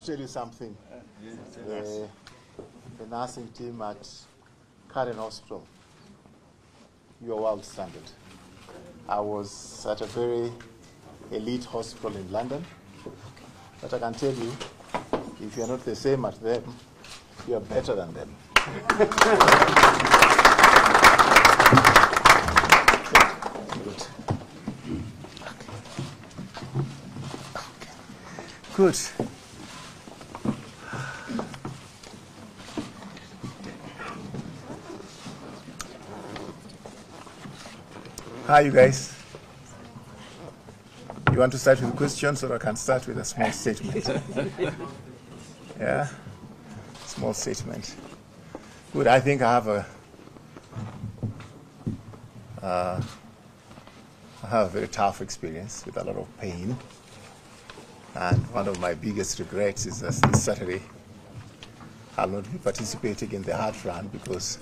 tell you something. The nursing team at Karen Hospital, your world standard. I was at a very elite hospital in London, but I can tell you, if you're not the same as them, you're better than them. Good. Good. Hi, you guys. You want to start with questions, or I can start with a small statement? Yeah? Small statement. Good. I think I have a very tough experience with a lot of pain. And one of my biggest regrets is that this Saturday I'll not be participating in the heart run, because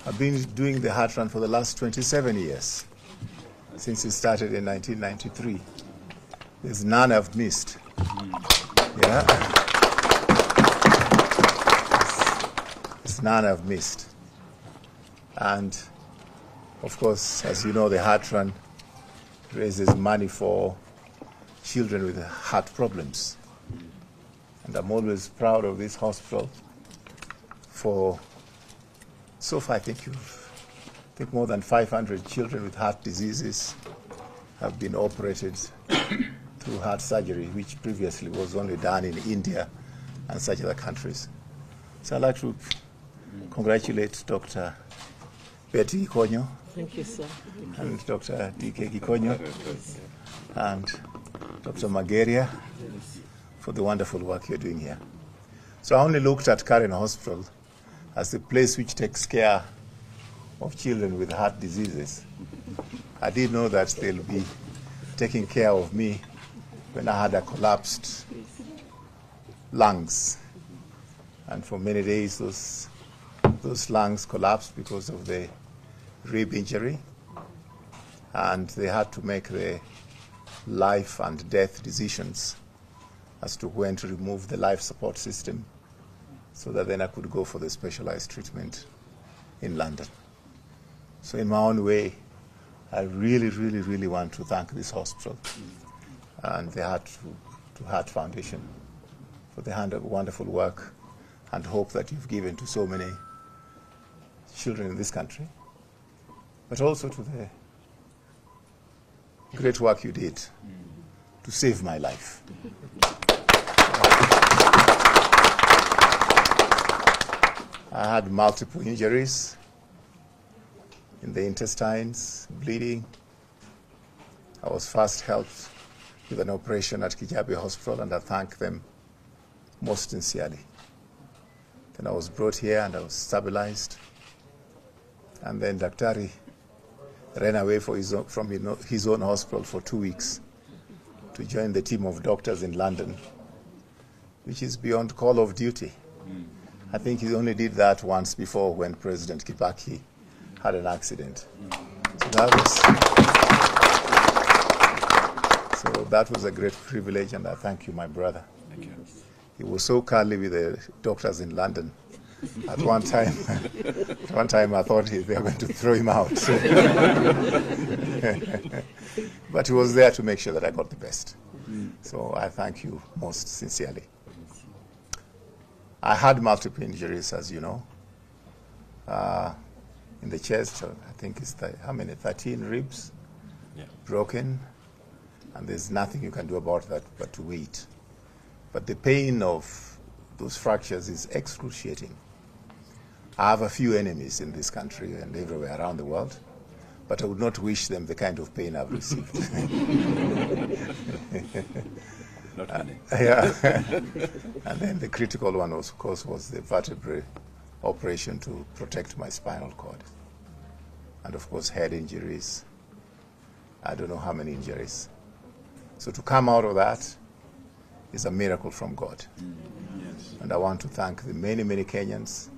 I've been doing the heart run for the last 27 years, since it started in 1993. There's none I've missed. Yeah. There's none I've missed. And of course, as you know, the heart run raises money for children with heart problems. And I'm always proud of this hospital for, so far I think more than 500 children with heart diseases have been operated through heart surgery, which previously was only done in India and such other countries. So I'd like to congratulate Dr. Betty Gikonyo. Thank you, sir. And Dr. D.K. Gikonyo and Dr. Mageria for the wonderful work you're doing here. So I only looked at Karen Hospital as the place which takes care of children with heart diseases. I didn't know that they'll be taking care of me when I had a collapsed lungs. And for many days, those lungs collapsed because of the rib injury. And they had to make the life and death decisions as to when to remove the life support system, so that then I could go for the specialized treatment in London. So in my own way, I really, really, really want to thank this hospital and the Heart to Heart Foundation for the wonderful work and hope that you've given to so many children in this country, but also to the great work you did to save my life. I had multiple injuries in the intestines, bleeding. I was first helped with an operation at Kijabe Hospital, and I thank them most sincerely. Then I was brought here and I was stabilized. And then Daktari ran away from his own hospital for 2 weeks to join the team of doctors in London, which is beyond call of duty. I think he only did that once before, when President Kibaki had an accident. So that was a great privilege, and I thank you, my brother. Thank you. He was so cuddly with the doctors in London. At one time I thought they were going to throw him out. But he was there to make sure that I got the best. So I thank you most sincerely. I had multiple injuries, as you know. In the chest, I think it's 13 ribs broken, and there's nothing you can do about that but to wait. But the pain of those fractures is excruciating. I have a few enemies in this country and everywhere around the world, but I would not wish them the kind of pain I've received. Not funny. Yeah. And then the critical one, of course, was the vertebrae operation to protect my spinal cord. And of course, head injuries. I don't know how many injuries. So to come out of that is a miracle from God. Yes. And I want to thank the many, many Kenyans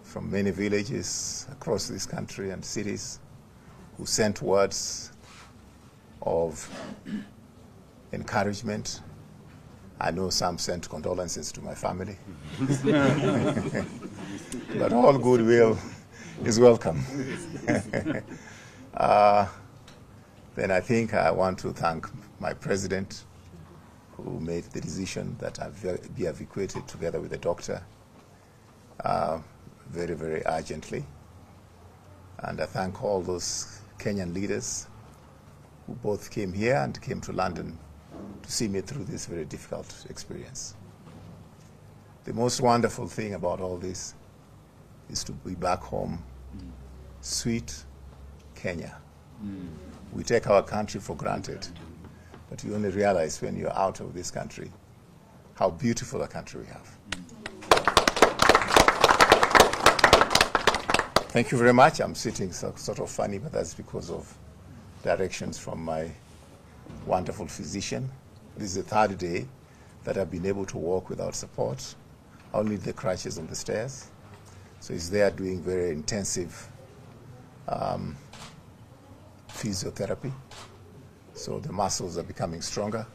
from many villages across this country and cities who sent words of encouragement I know some sent condolences to my family. But all goodwill is welcome. Then I think I want to thank my president, who made the decision that I be evacuated together with the doctor very, very urgently. And I thank all those Kenyan leaders who both came here and came to London to see me through this very difficult experience. The most wonderful thing about all this is to be back home, sweet Kenya. We take our country for granted, but you only realize when you're out of this country how beautiful a country we have. Thank you very much. I'm sitting sort of funny, but that's because of directions from my wonderful physician. This is the third day that I've been able to walk without support, only the crutches on the stairs. So he's there doing very intensive physiotherapy. So the muscles are becoming stronger.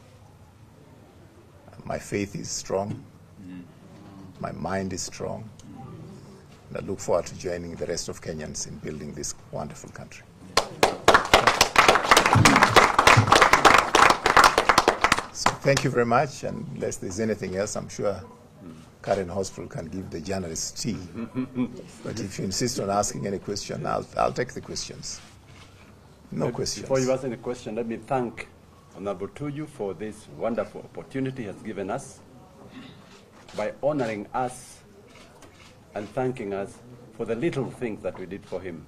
My faith is strong. My mind is strong. And I look forward to joining the rest of Kenyans in building this wonderful country. So thank you very much, and unless there's anything else, I'm sure Karen Hospital can give the journalists tea. But if you insist on asking any question, I'll take the questions. No questions. Before you ask any question, let me thank Honorable Tuju for this wonderful opportunity he has given us by honoring us and thanking us for the little things that we did for him.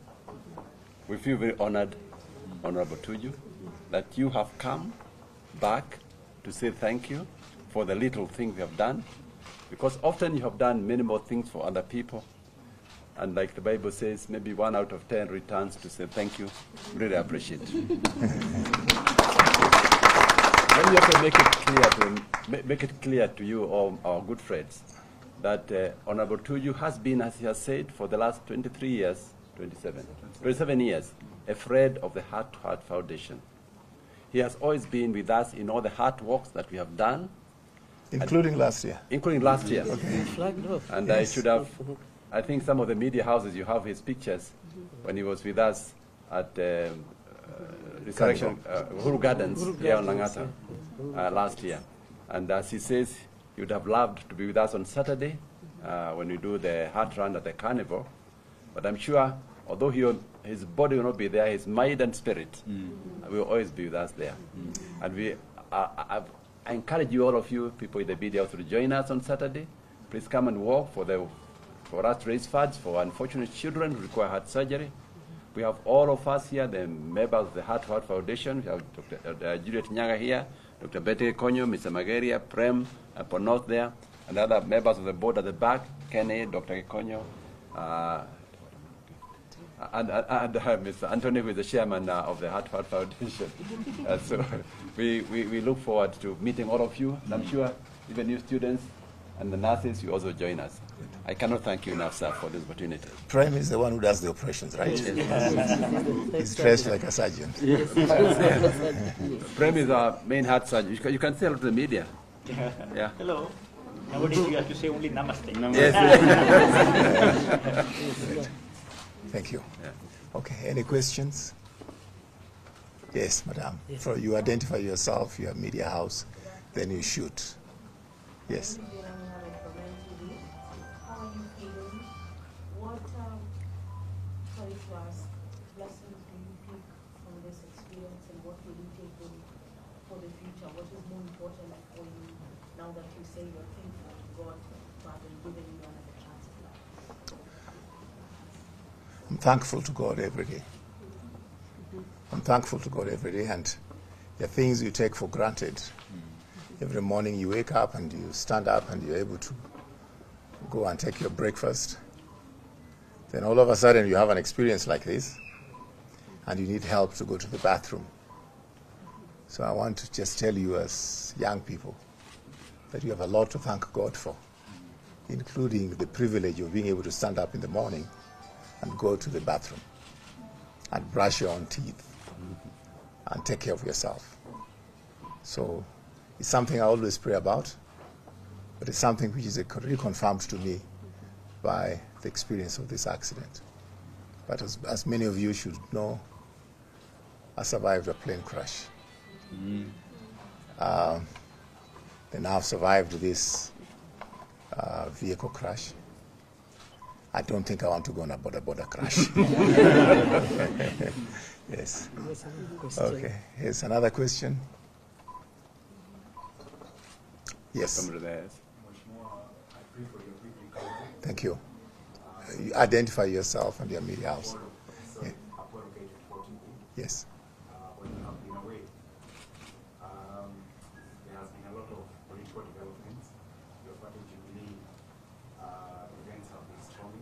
We feel very honored, Honorable Tuju, that you have come back to say thank you for the little things you have done, because often you have done many more things for other people, and like the Bible says, maybe 1 out of 10 returns to say thank you. Really appreciate it. Let me also make it clear to you, all our good friends, that Honorable Tuju has been, as he has said, for the last 27 years, a friend of the Heart to Heart Foundation. He has always been with us in all the hard works that we have done. Including last year. Including last year. Okay. And Yes. I should have, I think some of the media houses, you have his pictures when he was with us at Resurrection, Uhuru Gardens here on Langata last year. And as he says, he would have loved to be with us on Saturday when we do the heart run at the carnival. But I'm sure, although his body will not be there, his mind and spirit will always be with us there. And I encourage you, all of you, people in the media, to join us on Saturday. Please come and walk for us to raise funds for unfortunate children who require heart surgery. We have all of us here, the members of the Heart to Heart Foundation. We have Dr. Juliet Nyaga here, Dr. Betty Konyo, Mr. Mageria, Prem, Ponos there, and other members of the board at the back, Kenny, Dr. Konyo, and Mr. Anthony, who is the chairman of the Heart to Heart Foundation. So we look forward to meeting all of you, and I'm sure even you students and the nurses, you also join us. I cannot thank you enough, sir, for this opportunity. Prem is the one who does the operations, right? He's dressed like a sergeant. Prem is our main heart surgeon. You can say hello to the media. Yeah. Hello. Nowadays you have to say only namaste. Yes. Thank you. Yeah. Okay, any questions? Yes, madam. Yes. So you identify yourself, your media house, then you shoot. Yes. How are you feeling? What, sorry to ask, lessons do you pick from this experience, and what will you take in for the future? What is more important for you now that you say you're thankful to God for having given you another chance of life? I'm thankful to God every day. I'm thankful to God every day, and the things you take for granted. Every morning you wake up and you stand up and you're able to go and take your breakfast. Then all of a sudden you have an experience like this and you need help to go to the bathroom. So I want to just tell you, as young people, that you have a lot to thank God for, including the privilege of being able to stand up in the morning and go to the bathroom and brush your own teeth and take care of yourself. So it's something I always pray about, But it's something which is reconfirmed to me by the experience of this accident. But as many of you should know, I survived a plane crash. Then I've survived this vehicle crash. I don't think I want to go on a border crash. Yes. Okay. Here's another question. Yes. Thank you. You identify yourself and your media house. Yeah. Yes. When you have been away, there has been a lot of political developments. Your party Jubilee events have been stormy.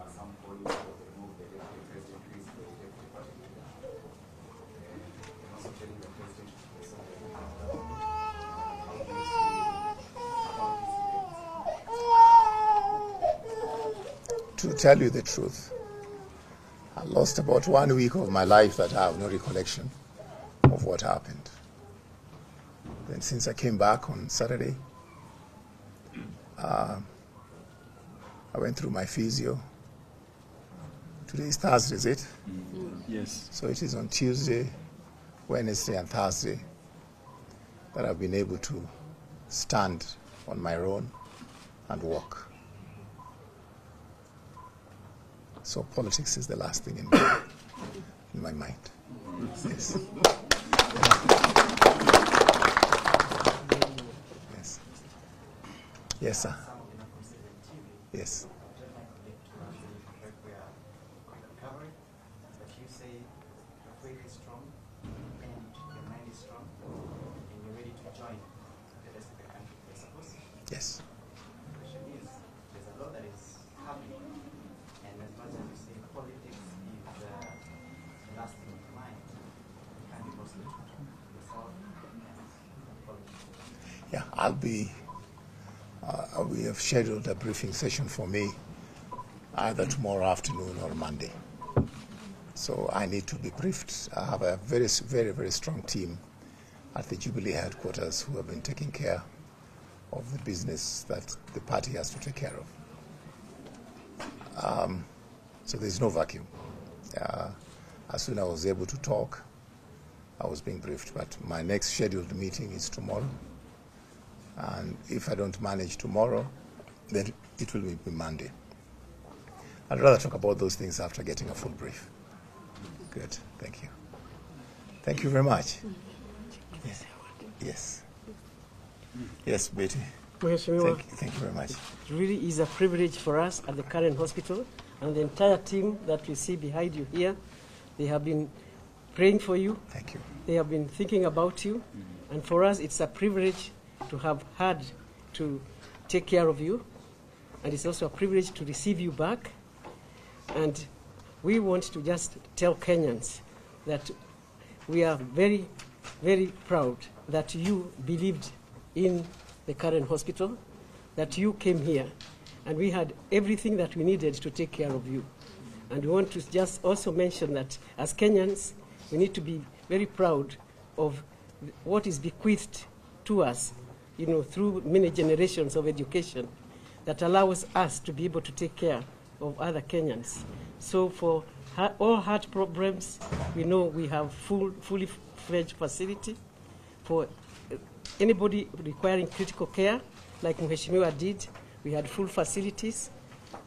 Some calling for the remove the deputy president, who is the deputy party leader, and also telling the president to resolve the how do you see about these events? To tell you the truth, I lost about 1 week of my life that I have no recollection of what happened. Then since I came back on Saturday, I went through my physio. Today is Thursday, is it? Yes. So it is on Tuesday, Wednesday, and Thursday that I've been able to stand on my own and walk. So politics is the last thing in my mind. Yes. Yes. Yes, sir. Yes. But you say your faith is strong and your mind is strong and you're ready to join the rest of the country, I suppose. Yes. The question is, there's a lot that is happening, and as much as you say politics is the last thing in mind, you can't be possible to yourself and politics. Yeah, we have scheduled a briefing session for me either tomorrow afternoon or Monday. So I need to be briefed. I have a very, very, very strong team at the Jubilee headquarters who have been taking care of the business that the party has to take care of. So there's no vacuum. As soon as I was able to talk, I was being briefed. But my next scheduled meeting is tomorrow. And if I don't manage tomorrow, then it will be Monday. I'd rather talk about those things after getting a full brief. Good. Thank you. Thank you very much. Yes. Yes. Yes, Betty. Thank you very much. It really is a privilege for us at the Karen Hospital and the entire team that we see behind you here. They have been praying for you. Thank you. They have been thinking about you. And for us, it's a privilege to have had to take care of you. And it's also a privilege to receive you back. And we want to just tell Kenyans that we are very, very proud that you believed in the Karen Hospital, that you came here, and we had everything that we needed to take care of you. And we want to just also mention that as Kenyans, we need to be very proud of what is bequeathed to us, through many generations of education that allows us to be able to take care of other Kenyans. So for all heart problems, we know we have fully fledged facility. For anybody requiring critical care, like Mheshimiwa did, we had full facilities.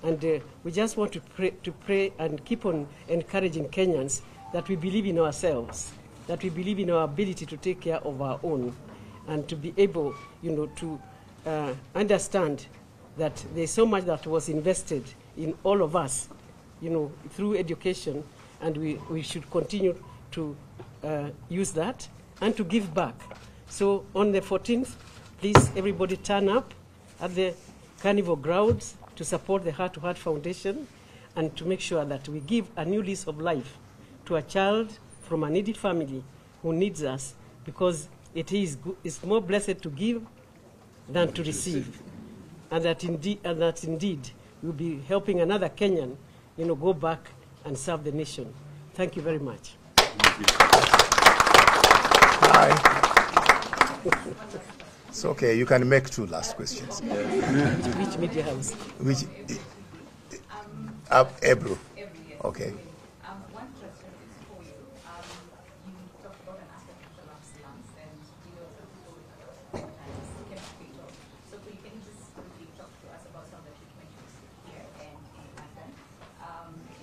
And we just want to pray and keep on encouraging Kenyans that we believe in ourselves, that we believe in our ability to take care of our own, and to be able, to understand that there's so much that was invested in all of us, through education, and we should continue to use that and to give back. So on the 14th, please everybody turn up at the Carnival grounds to support the Heart to Heart Foundation and to make sure that we give a new lease of life to a child from a needy family who needs us, because it's more blessed to give than to receive. And that indeed we'll be helping another Kenyan, go back and serve the nation. Thank you very much. Hi. It's okay. You can make 2 last questions. Which media house? Which? Ebru. Okay. One question is for you. You talked about an aspect of collapsed lungs, and you know some people sometimes can fatal. So can you just quickly talk to us about some of the treatment you receive here and in London?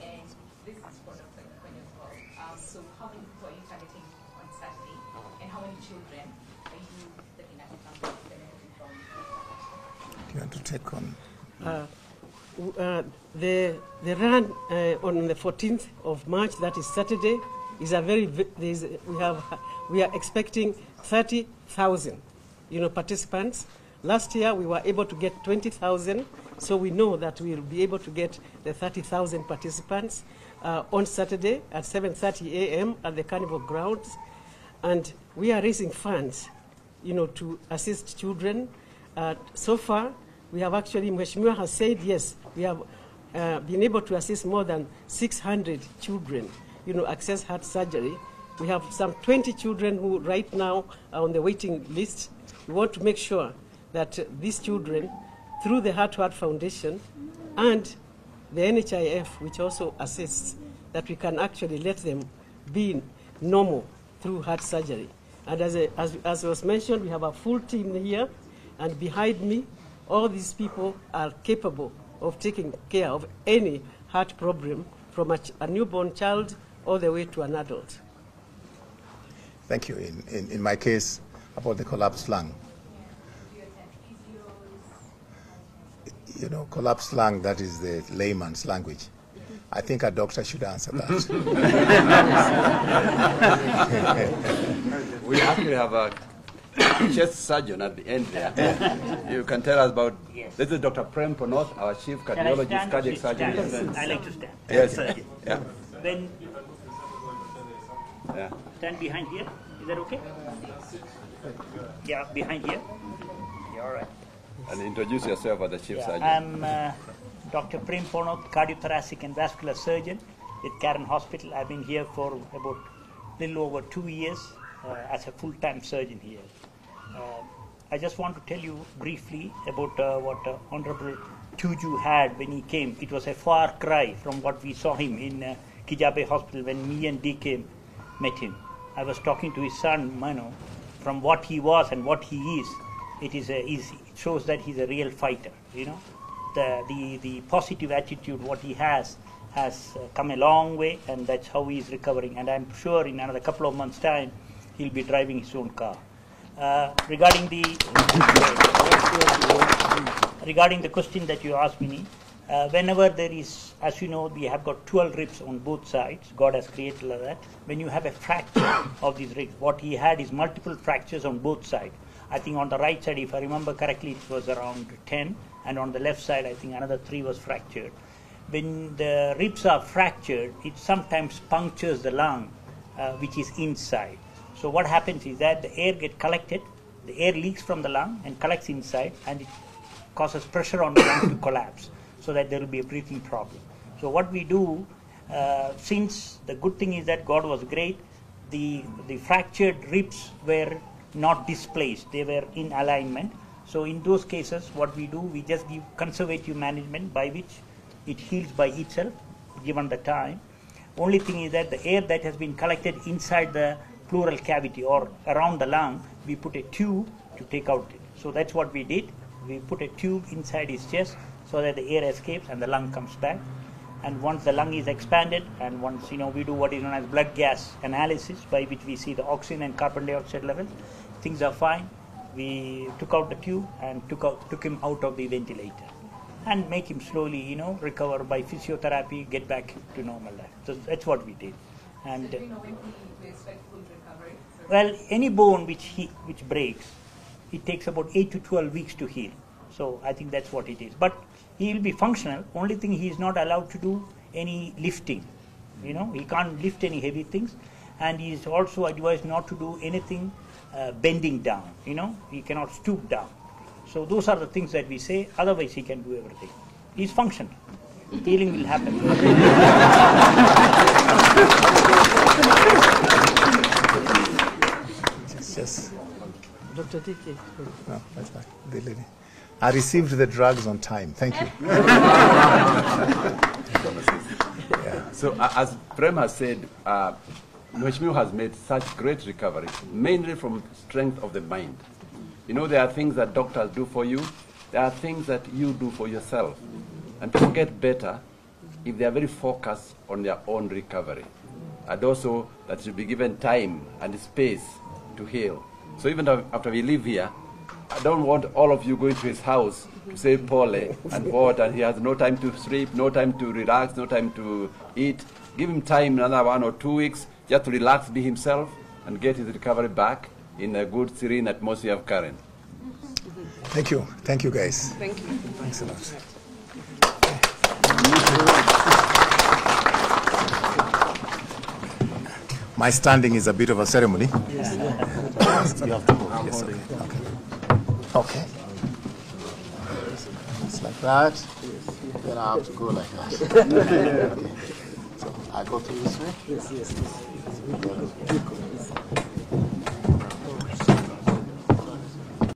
And this is for Dr. Quinn as well. So how many people are you targeting on Saturday, and how many children are you looking at in terms of benefiting from? Do you want to take on? The run on the 14th of March, that is Saturday, is a very we are expecting 30,000 participants. Last year we were able to get 20,000, so we know that we will be able to get the 30,000 participants on Saturday at 7:30 a.m. at the Carnival grounds, and we are raising funds to assist children. So far we have actually, Mheshimiwa has said yes, we have been able to assist more than 600 children, access heart surgery. We have some 20 children who right now are on the waiting list. We want to make sure that these children, through the Heart to Heart Foundation and the NHIF, which also assists, that we can actually let them be normal through heart surgery. And as was mentioned, we have a full team here, and behind me, all these people are capable of taking care of any heart problem from a newborn child all the way to an adult. Thank you. In my case, about the collapsed lung. Collapsed lung, that is the layman's language. I think a doctor should answer that. We actually have a chest surgeon at the end there. You can tell us about, this is Dr. Prem Ponoth, our chief cardiologist, cardiac surgeon. I like to stand. Yes. Yeah. When stand behind here, is that okay? Yeah, behind here. Yeah, all right. And introduce yourself as the chief surgeon. I'm Dr. Prem Ponoth, cardiothoracic and vascular surgeon at Karen Hospital. I've been here for about a little over 2 years as a full-time surgeon here. I just want to tell you briefly about what Honorable Tuju had when he came. It was a far cry from what we saw him in Kijabe Hospital when me and DK met him. I was talking to his son, Mano, from what he was and what he is. It shows that he's a real fighter. The positive attitude what he has come a long way, and that's how he is recovering. And I'm sure in another couple of months' time, he'll be driving his own car. Regarding the question that you asked me, whenever there is, as you know, we have got 12 ribs on both sides. God has created like that. When you have a fracture of these ribs, what he had is multiple fractures on both sides. I think on the right side, if I remember correctly, it was around 10, and on the left side, I think another 3 was fractured. When the ribs are fractured, it sometimes punctures the lung, which is inside. So what happens is that the air gets collected, the air leaks from the lung and collects inside, and it causes pressure on the lung to collapse, so that there will be a breathing problem. So what we do, since the good thing is that God was great, the fractured ribs were not displaced, they were in alignment. So in those cases, what we do, we just give conservative management by which it heals by itself, given the time. Only thing is that the air that has been collected inside the pleural cavity or around the lung, we put a tube to take out it. So that's what we did. We put a tube inside his chest so that the air escapes and the lung comes back. And once the lung is expanded, and once we do what is known as blood gas analysis, by which we see the oxygen and carbon dioxide levels, things are fine. We took out the tube and took him out of the ventilator, and make him slowly, recover by physiotherapy, get back to normal life. So that's what we did. And Do we know when we expect full recovery? well, any bone which breaks, it takes about 8 to 12 weeks to heal. So I think that's what it is. But he will be functional. Only thing, he is not allowed to do any lifting. He can't lift any heavy things, and he is also advised not to do anything bending down. He cannot stoop down. So those are the things that we say. Otherwise, he can do everything. He is functional. Healing will happen. Just Dr. TK. No, that's fine. The lady. I received the drugs on time. Thank you. So as Prem has said, Mheshimiwa has made such great recovery, mainly from strength of the mind. You know, there are things that doctors do for you. There are things that you do for yourself. And people get better if they are very focused on their own recovery. And also that should be given time and space to heal. So even after we leave here, I don't want all of you going to his house to say Pole and what, and he has no time to sleep, no time to relax, no time to eat. Give him time, another 1 or 2 weeks, just to relax, be himself, and get his recovery back in a good, serene atmosphere of Karen. Thank you. Thank you, guys. Thank you. Thanks a lot. My standing is a bit of a ceremony. Yes. You have to go. Yes, okay. Okay. It's like that. Then I have to go like that. Okay. So I go through this way? Yes.